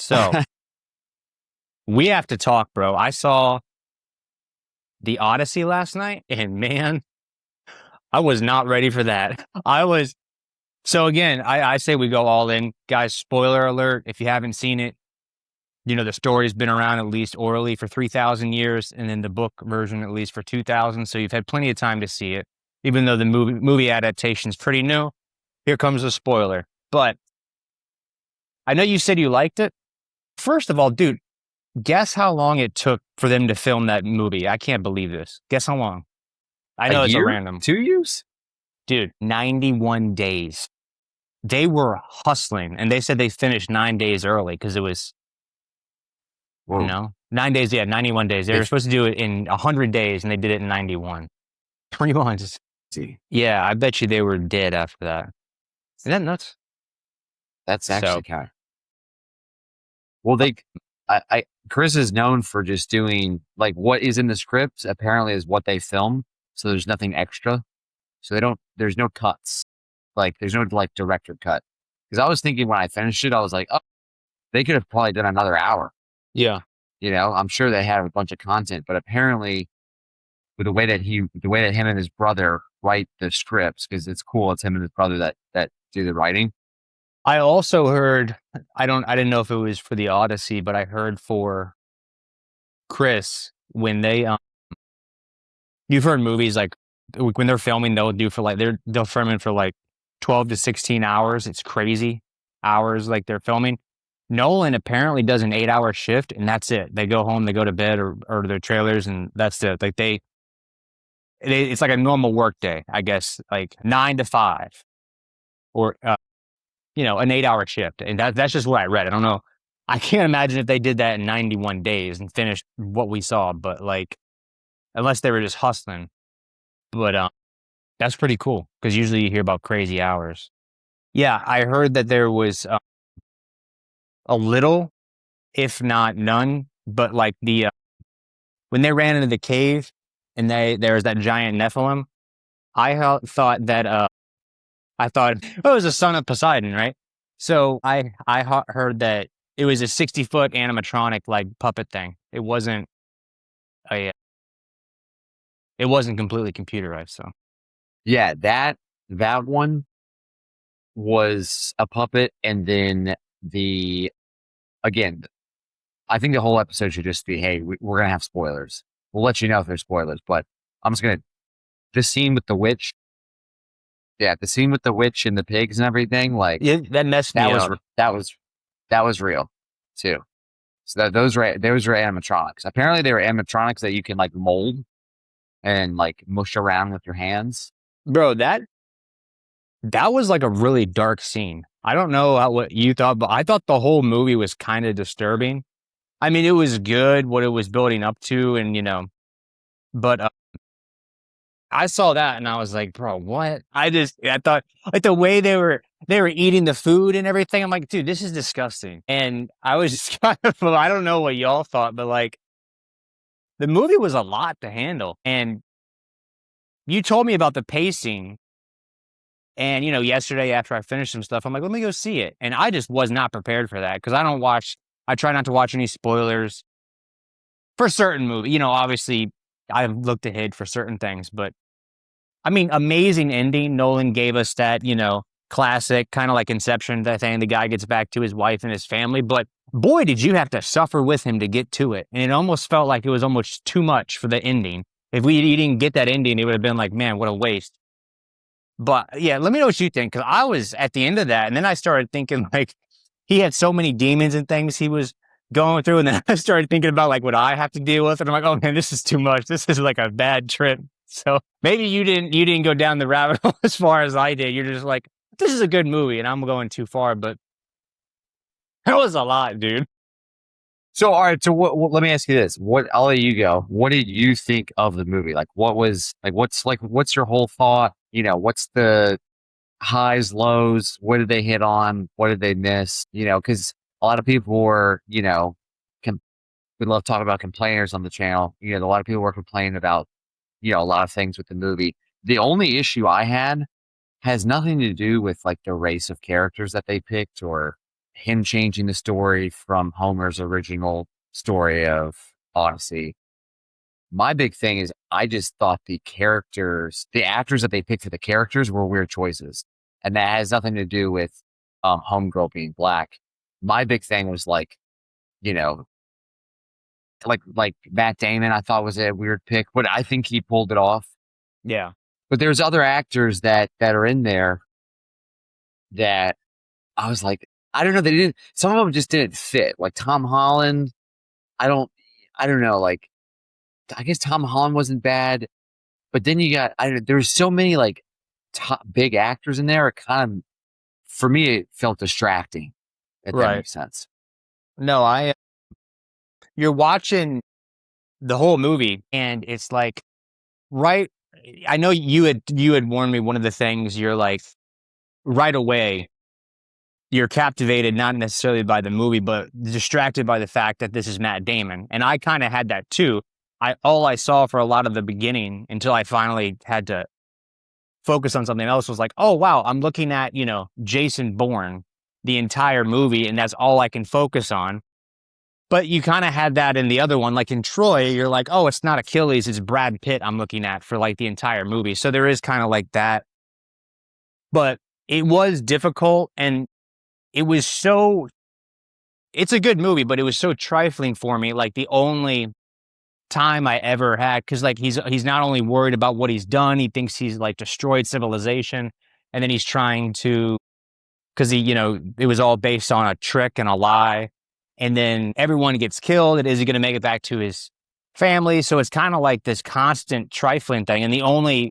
So we have to talk, bro. I saw the Odyssey last night, and man, I was not ready for that. So again, I say we go all in. Guys, spoiler alert, if you haven't seen it, the story's been around at least orally for 3,000 years, and then the book version at least for 2,000. So you've had plenty of time to see it. Even though the movie adaptation is pretty new, here comes a spoiler. But I know you said you liked it. First of all, dude, guess how long it took for them to film that movie? I can't believe this. Guess how long? I A know it's a year? random. 2 years? Dude, 91 days. They were hustling, and they said they finished 9 days early because it was, Whoa. 9 days. Yeah, 91 days. They They were supposed to do it in 100 days, and they did it in 91. 21. see. Yeah, I bet you they were dead after that. Isn't that nuts? That's So, actually kind of well. Chris is known for just doing like what is in the scripts. Apparently, is what they film. So there's nothing extra. So they don't. There's no cuts. Like there's no like director cut. Because I was thinking when I finished it, I was like, oh, they could have probably done another hour. yeah. I'm sure they had a bunch of content, but apparently with the way that him and his brother write the scripts, because it's cool. It's him and his brother that do the writing. I also heard, I didn't know if it was for the Odyssey, but I heard for Chris when you've heard movies like when they're filming, they'll film it for like 12 to 16 hours. It's crazy hours like they're filming. Nolan apparently does an 8-hour shift, and that's it. They go home, they go to bed or their trailers, and that's it. Like it's like a normal work day, I guess, like 9 to 5 or, an 8-hour shift. And that's just what I read. I don't know. I can't imagine if they did that in 91 days and finished what we saw, but like, unless they were just hustling. But that's pretty cool because usually you hear about crazy hours. Yeah, I heard that there was a little, if not none, but like when they ran into the cave and there was that giant Nephilim, thought that I thought it was a son of Poseidon, right? So I heard that it was a 60-foot animatronic like puppet thing. A it wasn't completely computerized. So Yeah, that one was a puppet, and then the again, I think the whole episode should just be, hey, we're gonna have spoilers. We'll let you know if there's spoilers, but I'm just gonna the scene with the witch. Yeah, the scene with the witch and the pigs and everything, like yeah, that messed me up. that was real too. So those were animatronics. Apparently, they were animatronics that you can like mold and like mush around with your hands. Bro, that was like a really dark scene. I don't know what you thought, but I thought the whole movie was kind of disturbing. I mean, it was good what it was building up to, and but I saw that and I was like, bro, what? I thought like the way they were eating the food and everything. I'm like, dude, this is disgusting. And I was just kind of, I don't know what y'all thought, but like the movie was a lot to handle. And you told me about the pacing. And yesterday after I finished some stuff, I'm like, let me go see it. And I just was not prepared for that because I try not to watch any spoilers for certain movies. Obviously I've looked ahead for certain things, but I mean, amazing ending. Nolan gave us that, classic kind of like Inception, that thing. The guy gets back to his wife and his family, but boy, did you have to suffer with him to get to it. And it almost felt like it was almost too much for the ending. If you didn't get that ending, it would have been like, man, what a waste. But yeah, let me know what you think. Cause I was at the end of that. And then I started thinking like he had so many demons and things he was going through. And then I started thinking about like what I have to deal with. And I'm like, oh man, this is too much. This is like a bad trip. So maybe you didn't go down the rabbit hole as far as I did. You're just like, this is a good movie and I'm going too far, but that was a lot, dude. So, all right. So, let me ask you this: I'll let you go. What did you think of the movie? What's your whole thought? What's the highs, lows? What did they hit on? What did they miss? Because a lot of people were, com- we love talking about complainers on the channel. A lot of people were complaining about, a lot of things with the movie. The only issue I had has nothing to do with like the race of characters that they picked or him changing the story from Homer's original story of Odyssey. My big thing is I just thought the characters, the actors that they picked for the characters were weird choices. And that has nothing to do with Homegirl being black. My big thing was like, you know, like Matt Damon, I thought was a weird pick, but I think he pulled it off. Yeah. But there's other actors that are in there that I was like, I don't know, they didn't. Some of them just didn't fit. Like Tom Holland, I don't, I don't know. Like I guess Tom Holland wasn't bad, but then you got I don't. There's so many like top big actors in there. It kind of for me it felt distracting. If that Right. makes sense. No, you're watching the whole movie and it's like right I know you had warned me one of the things you're like right away you're captivated not necessarily by the movie but distracted by the fact that this is Matt Damon and I kind of had that too. I saw for a lot of the beginning until I finally had to focus on something else was like, "Oh wow, I'm looking at, Jason Bourne the entire movie and that's all I can focus on." But you kind of had that in the other one, like in Troy, you're like, oh, it's not Achilles, it's Brad Pitt I'm looking at for like the entire movie. So there is kind of like that. But it was difficult and it was so, it's a good movie, but it was so trifling for me. Like the only time I ever had, because like he's not only worried about what he's done, he thinks he's like destroyed civilization. And then he's trying to because it was all based on a trick and a lie. And then everyone gets killed. And is he going to make it back to his family? So it's kind of like this constant trifling thing. And the only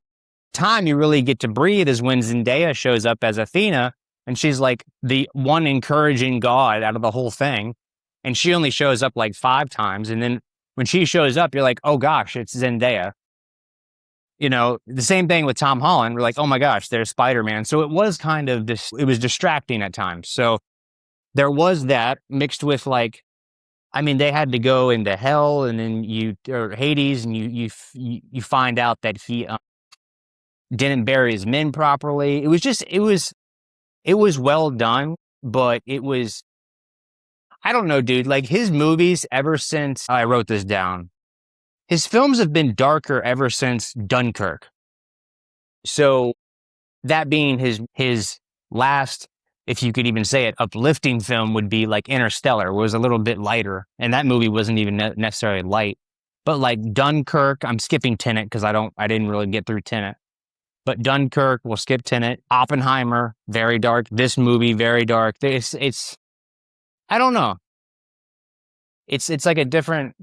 time you really get to breathe is when Zendaya shows up as Athena. And she's like the one encouraging God out of the whole thing. And she only shows up like 5 times. And then when she shows up, you're like, oh gosh, it's Zendaya. The same thing with Tom Holland. We're like, oh my gosh, there's Spider-Man. So it was kind of this, it was distracting at times. So there was that mixed with like, I mean, they had to go into hell and then or Hades and you find out that he didn't bury his men properly. It was just, it was well done, but I don't know, dude, like his movies ever since I wrote this down, his films have been darker ever since Dunkirk. So that being his last, if you could even say it, uplifting film would be like Interstellar, was a little bit lighter, and that movie wasn't even necessarily light. But like Dunkirk, I'm skipping Tenet because I didn't really get through Tenet. But Dunkirk, we'll skip Tenet. Oppenheimer, very dark. This movie, very dark. It's I don't know. It's like a different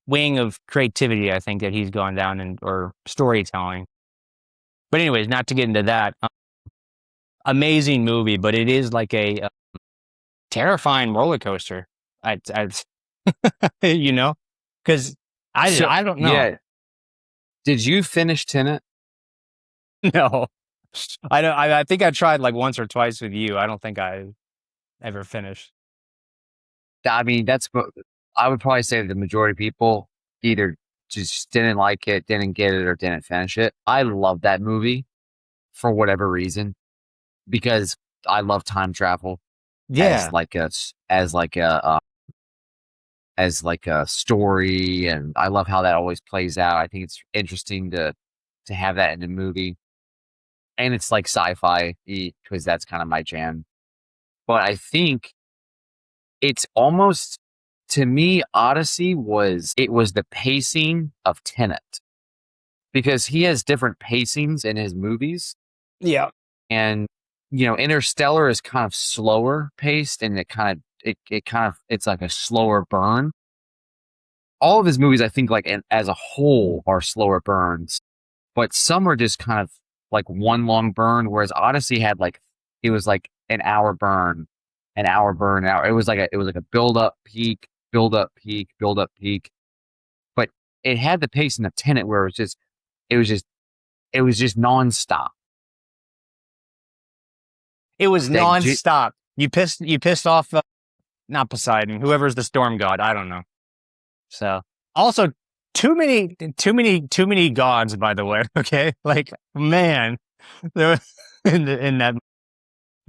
wing of creativity. I think that he's gone down and or storytelling. But anyways, not to get into that. Amazing movie, but it is like a terrifying roller coaster. I you know, because So I don't know. yeah, did you finish Tenet? No, I don't. I think I tried like once or twice with you. I don't think I ever finished. I mean, I would probably say the majority of people either just didn't like it, didn't get it, or didn't finish it. I love that movie for whatever reason because I love time travel as Yeah, like a as like a as like a story, and I love how that always plays out. I think it's interesting to have that in a movie, and it's like sci-fi because that's kind of my jam. But I think it's almost to me, Odyssey was the pacing of Tenet because he has different pacings in his movies, yeah. and Interstellar is kind of slower paced, and it's like a slower burn. All of his movies, I think, like as a whole, are slower burns, but some are just kind of like one long burn. Whereas Odyssey had like it was like an hour burn, an hour burn, an hour. It was like a build up peak, build up peak, build up peak. But it had the pacing of Tenet where it was just it was just nonstop. It was That j- nonstop. You pissed off not Poseidon, whoever's the storm god. I don't know. So also too many gods. By the way, okay, like man, there in that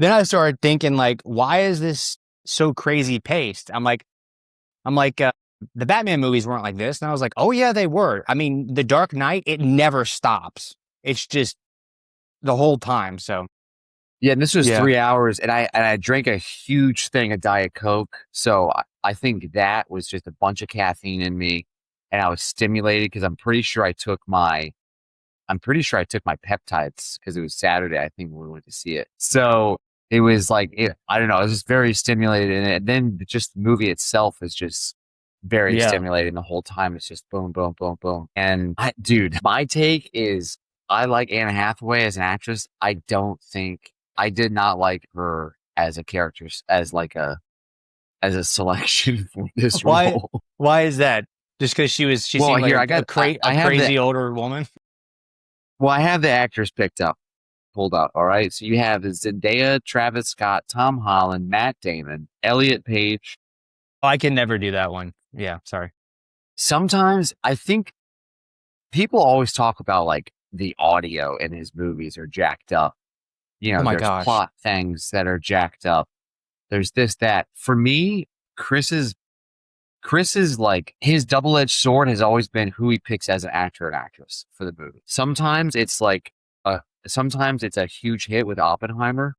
then I started thinking like, why is this so crazy paced? I'm like, the Batman movies weren't like this. And I was like, oh yeah, they were. I mean, The Dark Knight, it never stops. It's just the whole time. So Yeah, and this was yeah, 3 hours, and I drank a huge thing of Diet Coke. So I think that was just a bunch of caffeine in me, and I was stimulated because I'm pretty sure I took my peptides because it was Saturday. I think when we went to see it. So it was like I don't know. I was just very stimulated, and then just the movie itself is just very yeah. stimulating the whole time. It's just boom, boom, boom, boom. And dude, my take is I like Anna Hathaway as an actress. I did not like her as a character, as a selection for this Why? role. Why is that? Just because she Well, seemed like here a I have crazy older woman. I have the actors picked up. Hold up. All right. So you have Zendaya, Travis Scott, Tom Holland, Matt Damon, Elliot Page. Oh, I can never do that one. Yeah, sorry. Sometimes I think people always talk about like the audio in his movies are jacked up. You Oh know, my there's gosh. plot things that are jacked up. There's this, that. For me, Chris's like his double-edged sword has always been who he picks as an actor and actress for the movie. Sometimes it's a huge hit with Oppenheimer.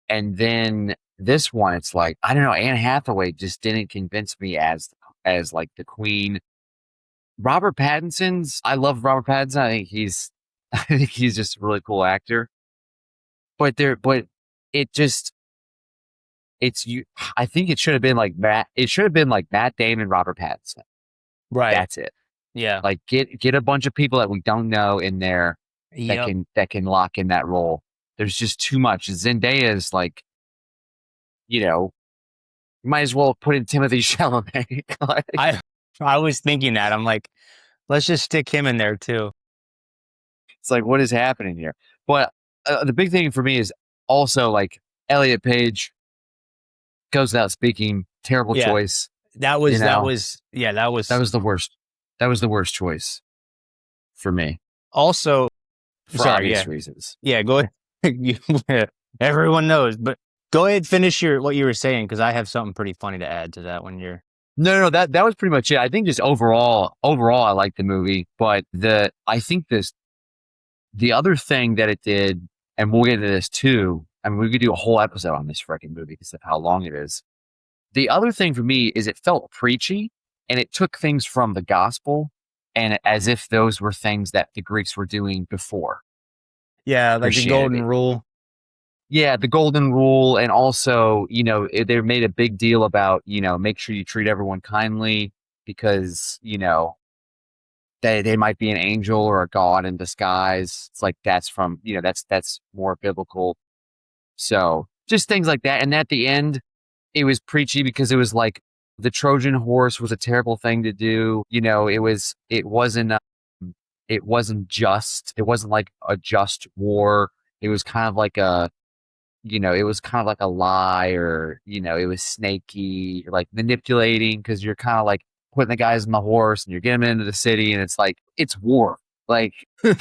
And then this one, it's like, I don't know, Anne Hathaway just didn't convince me as like the queen. I love Robert Pattinson. I think he's just a really cool actor. But it just it's you I think it should have been like Matt Damon, Robert Pattinson. Right. That's it. Yeah. Like get a bunch of people that we don't know in there Yep. that can lock in that role. There's just too much. Zendaya is like, you know, you might as well put in Timothy Chalamet. Like, I I was thinking that. I'm like, let's just stick him in there too. it's like, what is happening here? But the big thing for me is also like Elliot Page goes without speaking. Terrible Yeah. choice. That You was that know, was yeah, that that was was the worst. That was the worst choice for me also for sorry, obvious yeah. reasons. Yeah, go ahead. You- Everyone knows, but go ahead finish your what you were saying because I have something pretty funny to add to that when you're No, that was pretty much it. I think just overall, I like the movie, but I think the other thing that it did, and we'll get into this too. I mean, we could do a whole episode on this freaking movie because of how long it is. The other thing for me is it felt preachy, and it took things from the gospel and as if those were things that the Greeks were doing before yeah, like the golden Christianity. rule. Yeah, the golden rule, and also, they made a big deal about, make sure you treat everyone kindly because, they might be an angel or a god in disguise. It's like that's from, that's more biblical. So just things like that. And at the end, it was preachy because it was like the Trojan horse was a terrible thing to do. It wasn't just, it wasn't like a just war. It was kind of like it was kind of like a lie, or, it was snaky, or like manipulating because you're kind of like putting the guys on the horse and you're getting them into the city and it's like, it's war. Like, who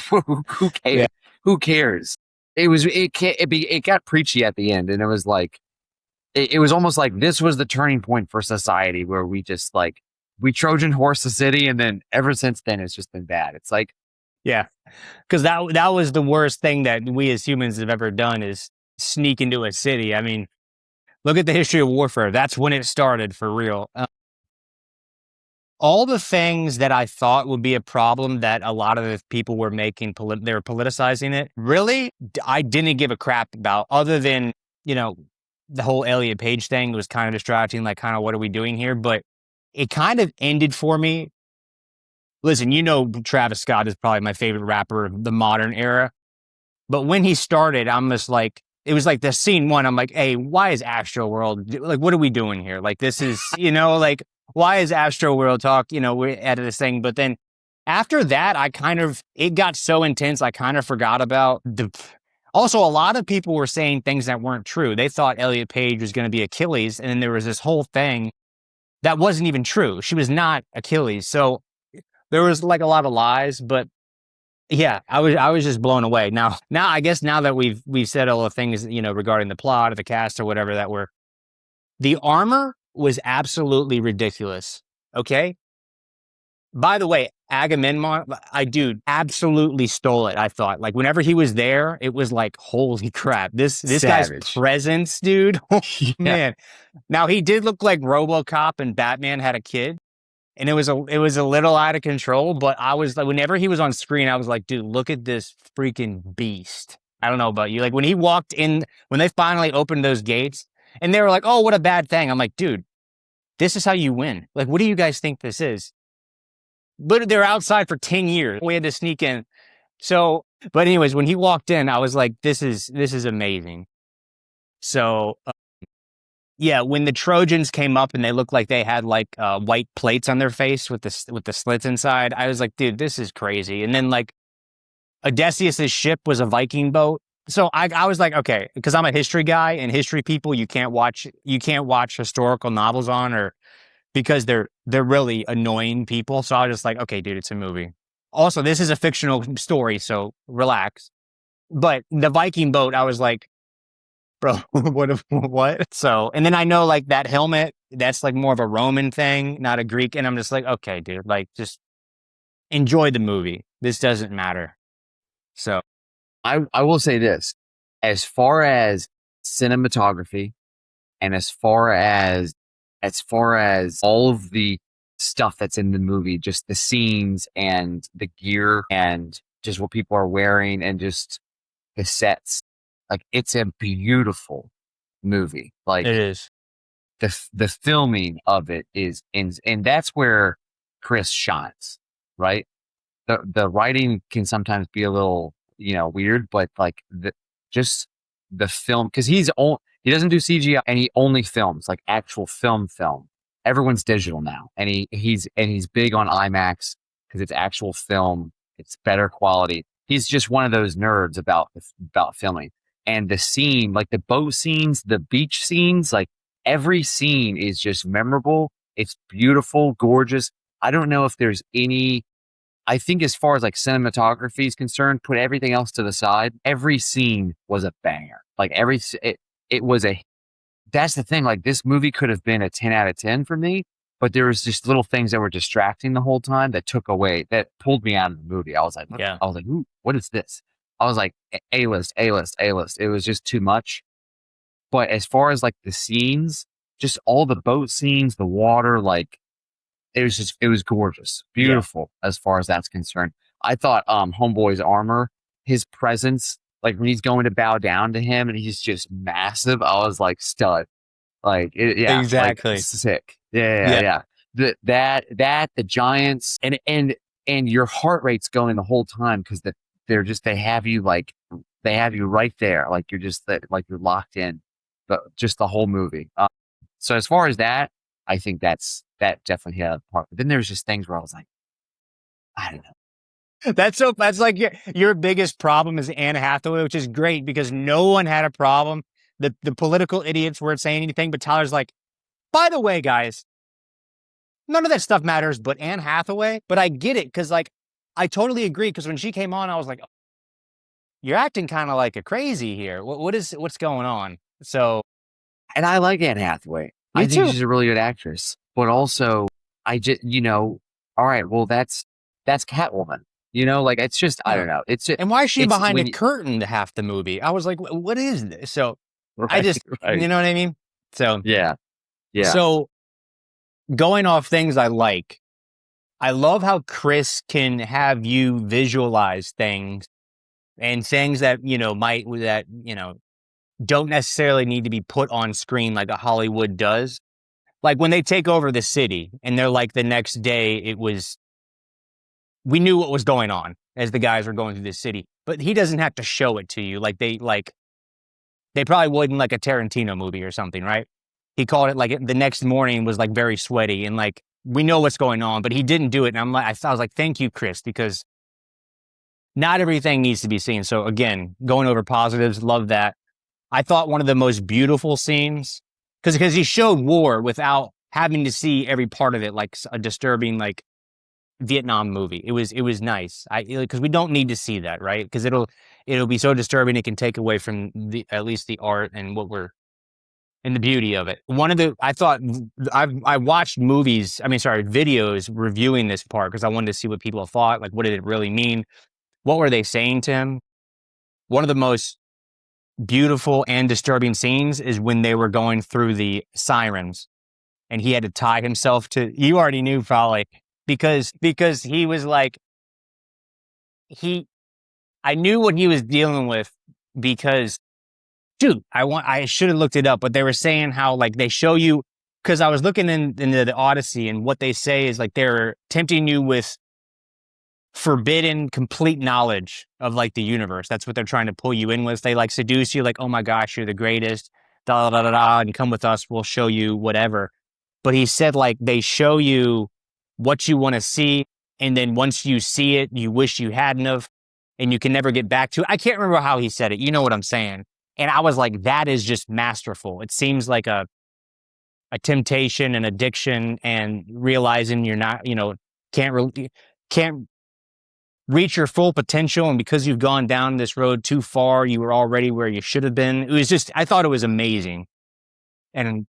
Yeah. cares? Who cares? It got preachy at the end, and it was like, it was almost like this was the turning point for society where we just like, we Trojan horse the city. And then ever since then, it's just been bad. It's like, Yeah. Because that was the worst thing that we as humans have ever done is sneak into a city. I mean, look at the history of warfare. That's when it started for real. All the things that I thought would be a problem that a lot of the people were making, they were politicizing it. Really, I didn't give a crap about, other than you know the whole Elliot Page thing was kind of distracting. Like, kind of what are we doing here? But it kind of ended for me. Listen, Travis Scott is probably my favorite rapper of the modern era. But when he started, I'm just like, it was like the scene one. I'm like, hey, why is Astro World like? What are we doing here? Like, this is like, why is Astro World talk? We're at this thing. But then after that, it got so intense. I kind of forgot about the. Also, a lot of people were saying things that weren't true. They thought Elliot Page was going to be Achilles, and then there was this whole thing that wasn't even true. She was not Achilles. So there was like a lot of lies, but Yeah, I was just blown away. Now I guess now that we've said all the things, regarding the plot or the cast or whatever, that were the armor was absolutely ridiculous. Okay? By the way, Agamemnon, I dude, absolutely stole it. I thought, like, whenever he was there, it was like, holy crap, this guy's Savage. presence, dude. Oh Yeah. man. Now he did look like RoboCop and Batman had a kid, and it was a little out of control. But I was like, whenever he was on screen, I was like, dude, look at this freaking beast. I don't know about you. Like when he walked in, when they finally opened those gates, and they were like, oh, what a bad thing. I'm like, dude, this is how you win. Like, what do you guys think this is? But they're outside for 10 years. We had to sneak in. So, but anyways, when he walked in, I was like, this is amazing. So, yeah, when the Trojans came up and they looked like they had like white plates on their face with the slits inside, I was like, dude, this is crazy. And then like Odysseus's ship was a Viking boat. So I was like, okay, because I'm a history guy and history people you can't watch historical novels on, or because they're really annoying people. So I was just like, okay, dude, it's a movie. Also, this is a fictional story, so relax. But the Viking boat, I was like, bro, what? So, and then I know like that helmet, that's like more of a Roman thing, not a Greek. And I'm just like, okay, dude, like just enjoy the movie. This doesn't matter. So I will say this, as far as cinematography and as far as all of the stuff that's in the movie, just the scenes and the gear and just what people are wearing and just the sets, like it's a beautiful movie. it Like is. the filming of it is in, and that's where Chris shines, right? The writing can sometimes be a little, weird, but like just the film, because he doesn't do CGI and he only films like actual film. Everyone's digital now, and he's big on IMAX because it's actual film. It's better quality. He's just one of those nerds about filming. And the scene, like the boat scenes, the beach scenes, like every scene is just memorable. It's beautiful, gorgeous. I don't know if there's any. I think as far as like cinematography is concerned, put everything else to the side. Every scene was a banger. Like it was a. That's the thing. Like this movie could have been a 10 out of 10 for me, but there was just little things that were distracting the whole time that took away, that pulled me out of the movie. Yeah. I was like, ooh, what is this? I was like, A list, A list, A list. It was just too much. But as far as like the scenes, just all the boat scenes, the water, like it was gorgeous, Yeah. beautiful as far as that's concerned. I thought Homeboy's armor, his presence, like when he's going to bow down to him and he's just massive, I was like stud. Like yeah, like Exactly. sick. Yeah, Yeah. yeah. The giants and your heart rate's going the whole time because they have you right there, like you're just like you're locked in, but just the whole movie. So as far as that, I think that definitely had a part. But then there's just things where I was like, I don't know. That's like your biggest problem is Anne Hathaway, which is great because no one had a problem. The political idiots weren't saying anything, but Tyler's like, by the way, guys, none of that stuff matters but Anne Hathaway. But I get it because like I totally agree because when she came on, I was like, you're acting kind of like a crazy here. What's going on? So And I like Anne Hathaway. me I think too. she's a really good actress. But also, I just all right, well that's Catwoman. Like it's just I Yeah. don't know. It's just And why is she it's behind a when you curtain to half the movie? I was like, what is this? So I right, just, right. you know what I mean? So, Yeah, yeah. so going off things I like, I love how Chris can have you visualize things and things that, don't necessarily need to be put on screen like a Hollywood does. Like when they take over the city and they're like the next day, we knew what was going on as the guys were going through the city, but he doesn't have to show it to you. They probably would in like a Tarantino movie or something, right? He called it like the next morning was like very sweaty and like we know what's going on, but he didn't do it. And I was like, thank you, Chris, because not everything needs to be seen. So again, going over positives, love that. I thought one of the most beautiful scenes because he showed war without having to see every part of it, like a disturbing like Vietnam movie. It was nice. Because we don't need to see that, right? Because it'll be so disturbing. It can take away from the at least the art and what we're and the beauty of it. One of the I thought I watched movies. I mean, sorry, videos reviewing this part because I wanted to see what people thought. Like, what did it really mean? What were they saying to him? One of the most beautiful and disturbing scenes is when they were going through the sirens and he had to tie himself to. You already knew probably because he was like he. I knew what he was dealing with because dude, I should have looked it up, but they were saying how like they show you because I was looking into the Odyssey and what they say is like they're tempting you with forbidden complete knowledge of like the universe. That's what they're trying to pull you in with. They like seduce you like, oh my gosh, you're the greatest, da da da da, and come with us, we'll show you whatever. But he said like they show you what you want to see, and then once you see it, you wish you hadn't have, and you can never get back to it. I can't remember how he said it. You know what I'm saying? And I was like, that is just masterful. It seems like a temptation, an addiction, and realizing you're not, can't really can't reach your full potential. And because you've gone down this road too far, you were already where you should have been. It was just, I thought it was amazing. And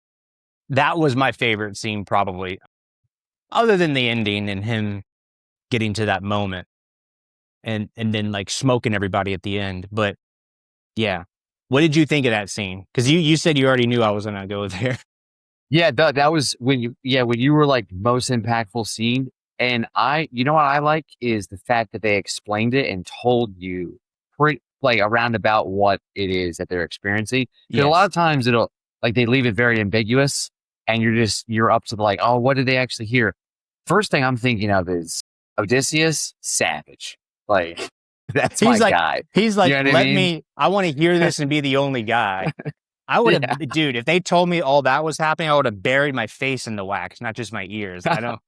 that was my favorite scene, probably, other than the ending and him getting to that moment and then like smoking everybody at the end. But yeah. What did you think of that scene? Because you said you already knew I was going to go there. Yeah, that was when you were like most impactful scene. And you know what I like is the fact that they explained it and told you pretty like around about what it is that they're experiencing. Because a lot Yes. of times it'll like they leave it very ambiguous, and you're up to the like, oh, what did they actually hear? First thing I'm thinking of is Odysseus, savage. Like that's my He's like, guy. he's You like, know what I mean? I want to hear this and be the only guy. I would Yeah. have, dude, if they told me all that was happening, I would have buried my face in the wax, not just my ears. I don't,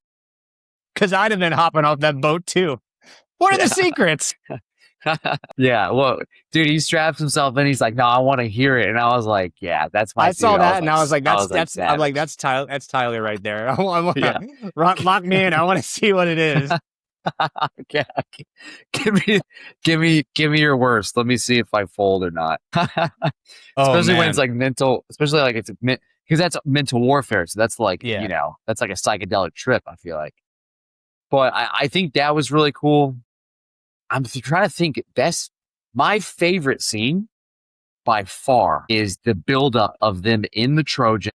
because I'd have been hopping off that boat too. What are the Yeah. secrets? Yeah, well, dude, he straps himself in. He's like, "No, I want to hear it," and I was like, "Yeah, that's my I dude." saw that and I was like, I was like, I'm like, savage. That's Tyler right there. I want Yeah, to lock me in. I want to see what it is. okay. Give me, give me your worst. Let me see if I fold or not. Oh Especially when it's man. like mental, especially like it's because that's mental warfare. So that's like Yeah. that's like a psychedelic trip. I feel like, but I think that was really cool. I'm trying to think. Best, my favorite scene by far is the buildup of them in the Trojan.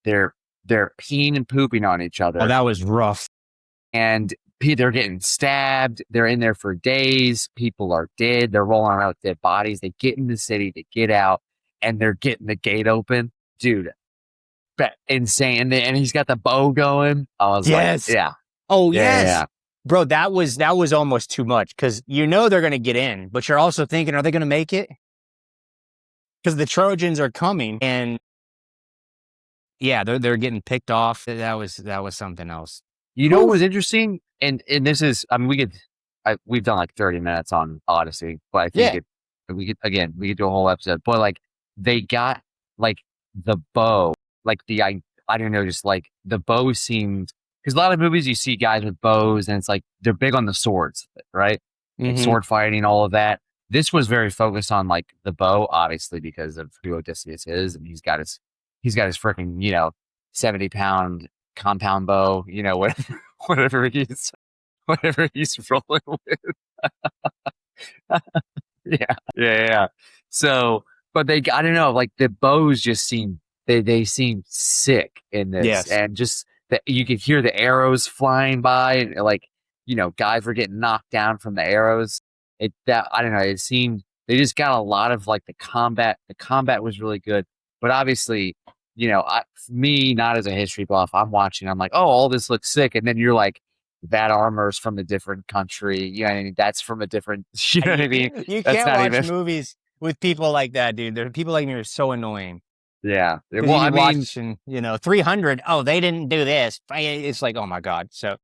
They're they're peeing and pooping on each Oh, other, that was rough. and they're getting stabbed. They're in there for days. People are dead. They're rolling around with dead bodies. They get in the city. They get out, and they're getting the gate open, dude. Insane. And he's got the bow going. I was like, Yes. yeah, Oh, yeah, yes. yeah, Bro, that was almost too much because they're going to get in, but you're also thinking, are they going to make it? Because the Trojans are coming and yeah, they're getting picked off. That was something else. You know what Whew. was interesting? And this is, I mean, we've done like 30 minutes on Odyssey, but I think Yeah. we could do a whole episode. But like they got like the bow, like I don't know, just like the bow seemed because a lot of movies you see guys with bows and it's like they're big on the swords, right? Like Hmm. sword fighting, all of that. This was very focused on like the bow, obviously because of who Odysseus is, and he's got his freaking 70-pound compound bow, whatever, whatever he's rolling with. Yeah, yeah, yeah. So, but I don't know, like the bows just seem they seem sick in this, Yes. and just that you could hear the arrows flying by, and like guys were getting knocked down from the arrows. That I don't know. It seemed they just got a lot of like the combat. The combat was really good, but obviously, me not as a history buff, I'm watching. I'm like, oh, all this looks sick, and then you're like, that armor's from a different country. You know what I mean? That's from a different. You know what I mean? You That's can't not watch even. movies with people like that, dude. There are people like me who are so annoying Yeah. because Well, you be I mean, watching, 300. Oh, they didn't do this. It's like, oh my God. So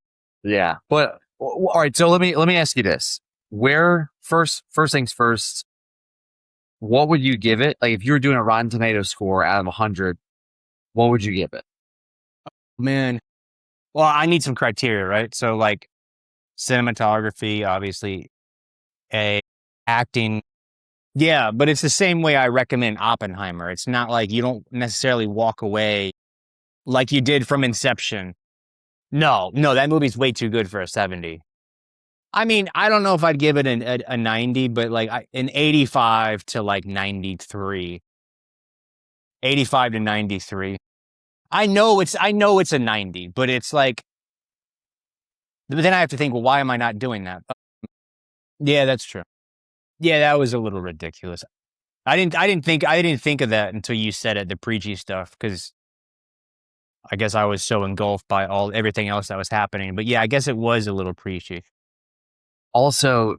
yeah. But all right. So let me ask you this: Where first things first? What would you give it? Like if you were doing a Rotten Tomato score out of 100, what would you give it? man, well, I need some criteria, right? So like cinematography, obviously, a acting. Yeah, but it's the same way I recommend Oppenheimer. It's not like you don't necessarily walk away like you did from Inception. No, no, that movie's way too good for a 70. I mean, I don't know if I'd give it a 90, but like an 85 to like 93, 85 to 93. I know it's a 90, but it's like, but then I have to think, well, why am I not doing that? Yeah, that's true. Yeah, that was a little ridiculous. I didn't think of that until you said it, the preachy stuff, because I guess I was so engulfed by everything else that was happening. But yeah, I guess it was a little preachy. Also,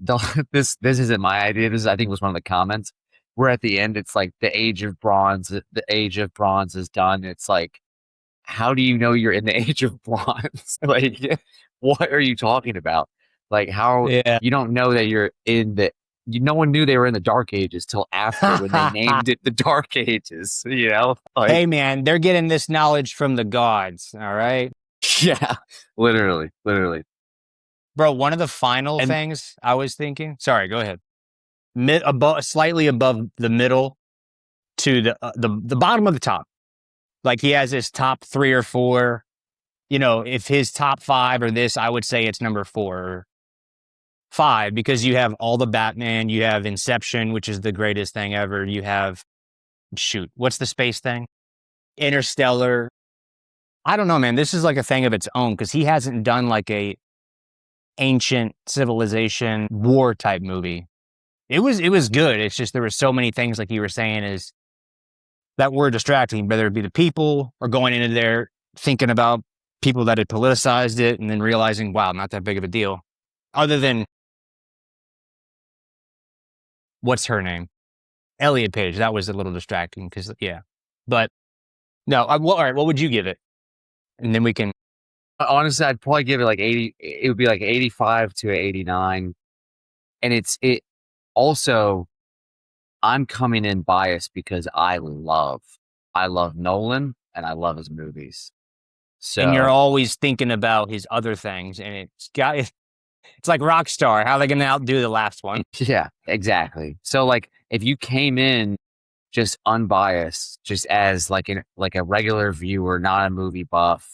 this isn't my idea. This I think was one of the comments. Where at the end it's like the age of bronze. The age of bronze is done. It's like, how do you know you're in the age of bronze? Like, what are you talking about? Like, how Yeah. you don't know that you're in the. No one knew they were in the dark ages till after when they named it the dark ages. Like, Hey man, they're getting this knowledge from the gods, all right? yeah, literally, literally. Bro, one of the final And things I was thinking, sorry, go ahead. Slightly above the middle to the bottom of the top. Like he has his top 3 or 4. If his top 5 or this, I would say it's number 4 or 5 because you have all the Batman, you have Inception, which is the greatest thing ever. You have shoot, what's the space thing? Interstellar. I don't know, man. This is like a thing of its own because he hasn't done like a ancient civilization war type movie. It was good. It's just there were so many things like you were saying is that were distracting, whether it be the people or going into there thinking about people that had politicized it and then realizing, wow, not that big of a deal. Other than what's her name? Elliot Page. That was a little distracting because yeah. But no, all right, what would you give it? And then we can honestly, I'd probably give it like 80. It would be like 85 to 89. And it also, I'm coming in biased because I love Nolan and I love his movies. and you're So always thinking about his other things and it's like Rockstar, how are they gonna outdo the last one? yeah, exactly. So like if you came in just unbiased, just as like a regular viewer, not a movie buff,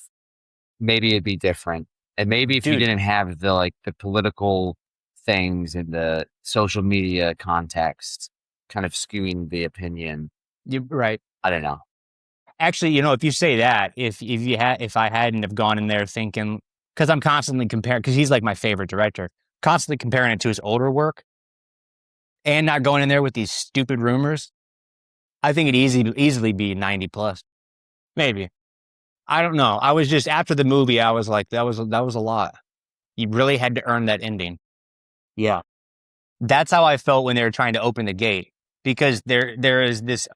maybe it'd be different. And maybe if you Dude, didn't have the political things and the social media context kind of skewing the opinion, you're right. I don't know. Actually, if you say that, if I hadn't have gone in there thinking, because I'm constantly comparing, because he's like my favorite director, constantly comparing it to his older work, and not going in there with these stupid rumors, I think easily be 90 plus, maybe. I don't know. I was just after the movie, I was like, that was a lot. You really had to earn that ending. Yeah, that's how I felt when they were trying to open the gate, because there is this.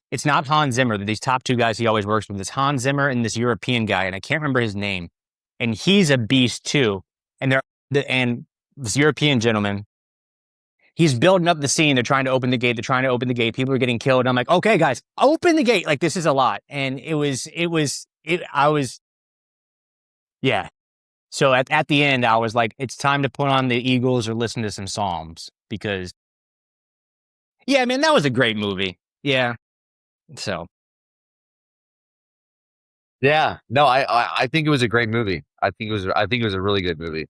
It's not Hans Zimmer. These top 2 guys he always works with. It's Hans Zimmer and this European guy, and I can't remember his name. And he's a beast too. And and this European gentleman, he's building up the scene. They're trying to open the gate. They're trying to open the gate. People are getting killed. And I'm like, okay, guys, open the gate. Like this is a lot. And I was, yeah. So at the end, I was like, it's time to put on the Eagles or listen to some Psalms because, yeah, man, that was a great movie. Yeah. So Yeah, no, I think it was a great movie. I think it was a really good movie.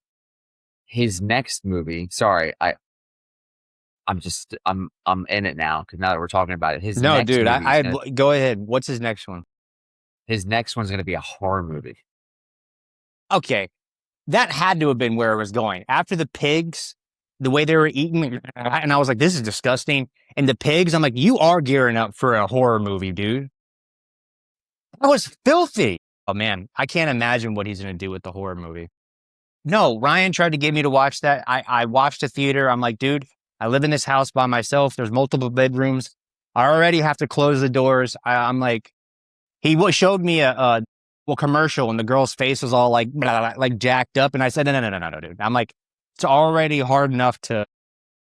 His next movie, sorry, I'm in it now because now that we're talking about it, no, dude, go ahead. What's his next one? his next one's gonna be a horror movie. Okay, that had to have been where it was going. After the pigs, the way they were eating, and I was like, this is disgusting. And the pigs, I'm like, you are gearing up for a horror movie, dude. That was filthy. Oh man, I can't imagine what he's gonna do with the horror movie. No, Ryan tried to get me to watch that. I watched a theater. I'm like, dude, I live in this house by myself. There's multiple bedrooms. I already have to close the doors. I'm like, showed me a commercial, and the girl's face was all like blah, blah, like jacked up, and I said, no, no, no, no, no, dude. I'm like, it's already hard enough to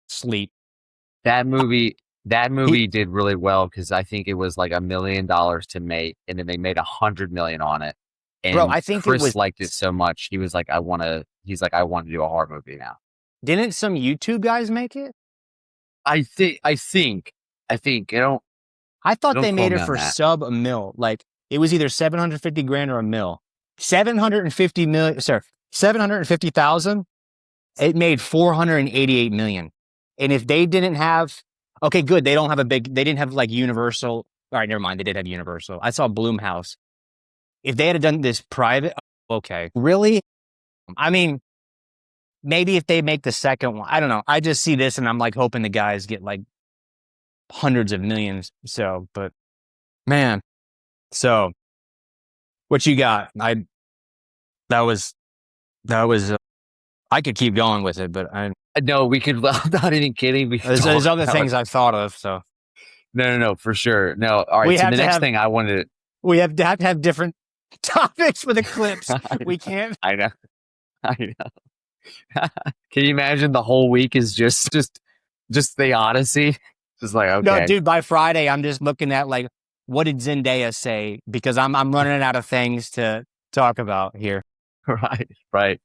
sleep. That movie, that He, movie did really well because I think it was like $1 million to make, and then they made 100 million on it. bro, And I think it Chris was liked it so much, he was like, he's like, I want to do a horror movie now. Didn't some YouTube guys make it? I think I thought don't they quote made me it on for that. sub a mil. Like it was either 750 grand or a mil. 750 million, sorry, 750,000. It made 488 million. And if they didn't have, okay, good. They don't have a big, they didn't have like Universal. All right, never mind. They did have Universal. I saw Bloomhouse. If they had done this private, okay. Really? I mean, maybe if they make the second one, I don't know. I just see this and I'm like hoping the guys get like hundreds of millions. So, but man, so what you got? That was, that was, I could keep going with it, but No, we could. I'm not even kidding. We could there's talk other about it. things I've thought of. So No, for sure. No. All right. we So have the to next have, thing I wanted we have to have different topics for the clips. to, We can't. I know, I know. Can you imagine the whole week is just the Odyssey? Just like, No, okay. dude, by Friday, I'm just looking at like, what did Zendaya say? Because I'm running out of things to talk about here. Right. Right.